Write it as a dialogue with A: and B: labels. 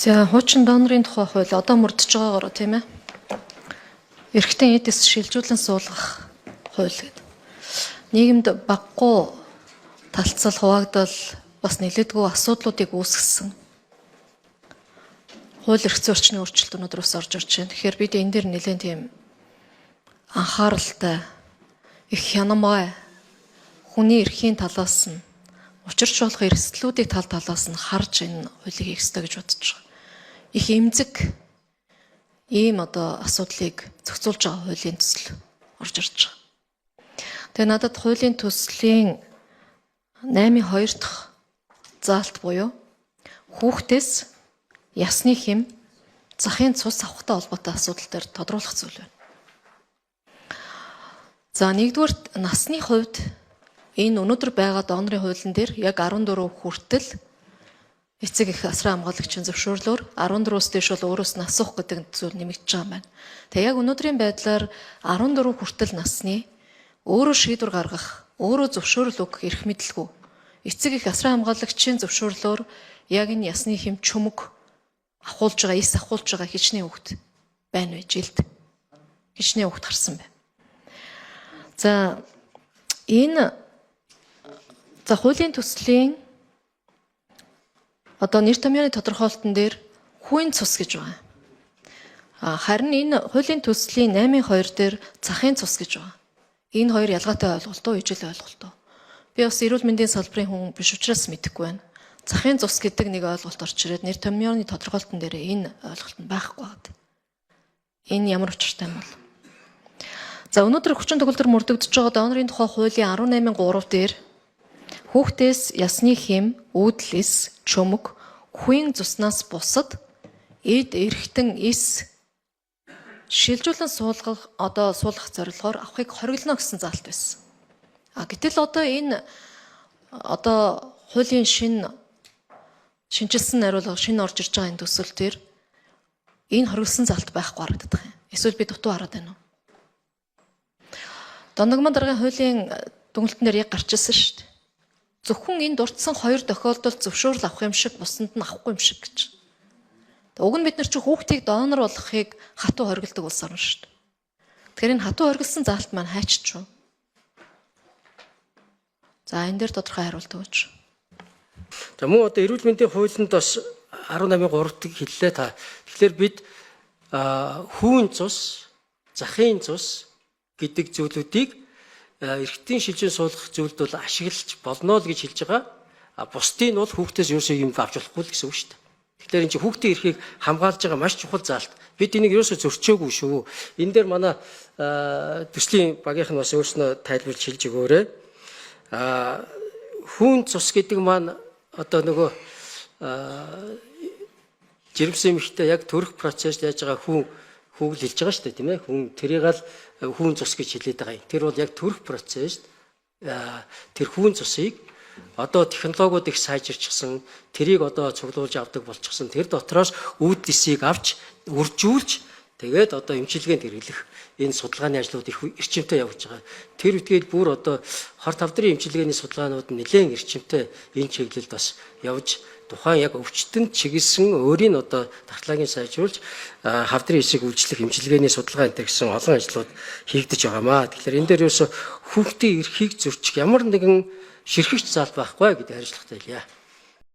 A: За хуучин донорын тухай хууль одоо мөрдөж байгаагаар тийм ээ. Эрэгтэй эдис шилжүүлэн суулгах хууль гэдэг. Нийгэмд баггүй талцал хуваагдал бас нэлээдгүй асуудлуудыг үүсгэсэн. Хууль эрх зүйн орчны өөрчлөлтүүд бас орж ирж байна. Тэгэхээр бид энэ дээр нэлээд тийм анхааралтай их хянамгай хүний эрхийн талаас нь учирч болох эрсдлүүдийн талаас нь харж энэ хуулийг хийх ёстой гэж бодож байгаа. Их эмзэг ийм асуудлыг зохицуулж байгаа хуулийн төсөл орж ирж байгаа. Тэгээ надад хуулийн төслийн 8.2 дахь заалт буюу хүүхдээс ясны хэм захын цус авахтай холбоотой асуудал дээр тодруулах зүйл байна. За нэгдүгээр насны хувьд энэ өнөөдөр байгаа донорын хуулийн дээр яг 14 хүртэл эцэг их асран хамгаалагчийн зөвшөөрлөөр 14-өөс дээш бол өөрөөс нь асуух гэдэг зүйл нэмэгдэж байгаа юм байна. Тэгээ яг өнөөдрийн байдлаар 14 хүртэл насны өөрөө шийдвэр гаргах, өөрөө зөвшөөрөл өгөх эрх мэдэлгүй эцэг их асран хамгаалагчийн зөвшөөрлөөр яг энэ ясны хэм чөмөг авахулж байгаа, эс авахулж байгаа хичнээн хүүхэд байна вэ жилд. Хичнээн хүүхэд гарсан байна. За энэ хуулийн төслийн нэр томьёоны тодорхойлолтын дээр хүүийн цус гэж байна. Харин энэ хуулийн төслийн 8.2 дээр захын цус гэж байна. Энэ хоёр ялгаатай ойлголт уу, ижил ойлголт уу? Би бас эрүүл мэндийн салбарын хүн биш учраас мэдэхгүй байна. Захын цус гэдэг нэг ойлголт орч ирээд нэр томьёоны тодорхойлолтын дээр энэ ойлголт нь байхгүй байна. Энэ ямар учиртай юм бол? За өнөөдөр хүчин төгөлдөр мөрдөгдөж байгаа донорын тухай хуулийн 18.3 дээр хүүхдээс ясны хэм, үүдэлс, чөмөг, хүүийн цуснаас бусад эд эрхтэн эс шилжүүлэн суулгах зорилгоор авахыг хориглоно гэсэн заалт байсан. Гэтэл энэ хуулийн шинжилсэн найруулга шинэ орж ирж байгаа энэ төсөл дээр энэ хориглосон заалт байхгүй харагддаг юм. Эсвэл би дутуу хараад байна уу? Дондогмон даргын хуулийн дүгнэлтэн дээр яг гарч ирсэн шүү дээ. Зөвхөн энэ дурдсан хоёр тохиолдолд зөвшөөрөл авах юм шиг бусанд нь авахгүй юм шиг гэж. Уг нь бид нар чи хүүхдийг донор болгохыг хатуу хоригддаг улс орно шүү дээ. Тэгэхээр энэ хатуу хоригдсан заалт маань хайчиж юу? За энэ дээр тодорхой хариулт өгөөч.
B: За мөн эрүүл мэндийн хуулинд бас 18.3-ыг хэллээ та. Тэгэхээр бид хүүн цус, захын цус гэдэг зүйлүүдийг эрэгтийн шилжин суулгах зүйлд бол ашиглаж болно л гэж хэлж байгаа. Бусдыг нь бол хүүхдээс ерөөсөө юм авч болохгүй л гэсэн үг шүү дээ. Тэгэхээр энэ чинь хүүхдийн эрхийг хамгаалж байгаа маш чухал заалт. Бид энийг ерөөсөө зөрчөөгүй шүү. Энэ дээр манай төслийн багийнх нь бас өөрснөө тайлбарлаж хэлж өгөөрэй. Хүүн цус гэдэг маань жирэмсэн эмэгтэй яг төрөх процесс яаж байгаа хүүг л хэлж байгаа шүү дээ, тийм ээ. Тэрийг л хүүн цус гэж хэлээд байгаа юм. Тэр бол яг төрөх процесс тэр хүүн цусыг технологиуд их сайжирчихсан, тэрийг цуглуулж авдаг болчихсон. Тэр дотроос үүдэлсийг авч үржүүлж тэгээд эмчилгээнд хэрэглэх энэ судалгааны ажлууд их эрчимтэй явж байгаа. Тэр үтгээд бүр хор тавдрын эмчилгээний судалгаанууд нь нэлээд эрчимтэй энэ чиглэлд бас явж тухайн яг өвчтөнд чиглэсэн өөрийн тархлагын сайжруулж хавдрын эсийг үйлчлэх эмчилгээний судалгаа энэ гэсэн олон ажлууд хийгдэж байгаамаа. Тэгэхээр энэ дээр ерөөсө хүүхдийн эрхийг зөрчих ямар нэгэн ширхэгч заалт байхгүй гэдэг хариуцлагатай хэлье.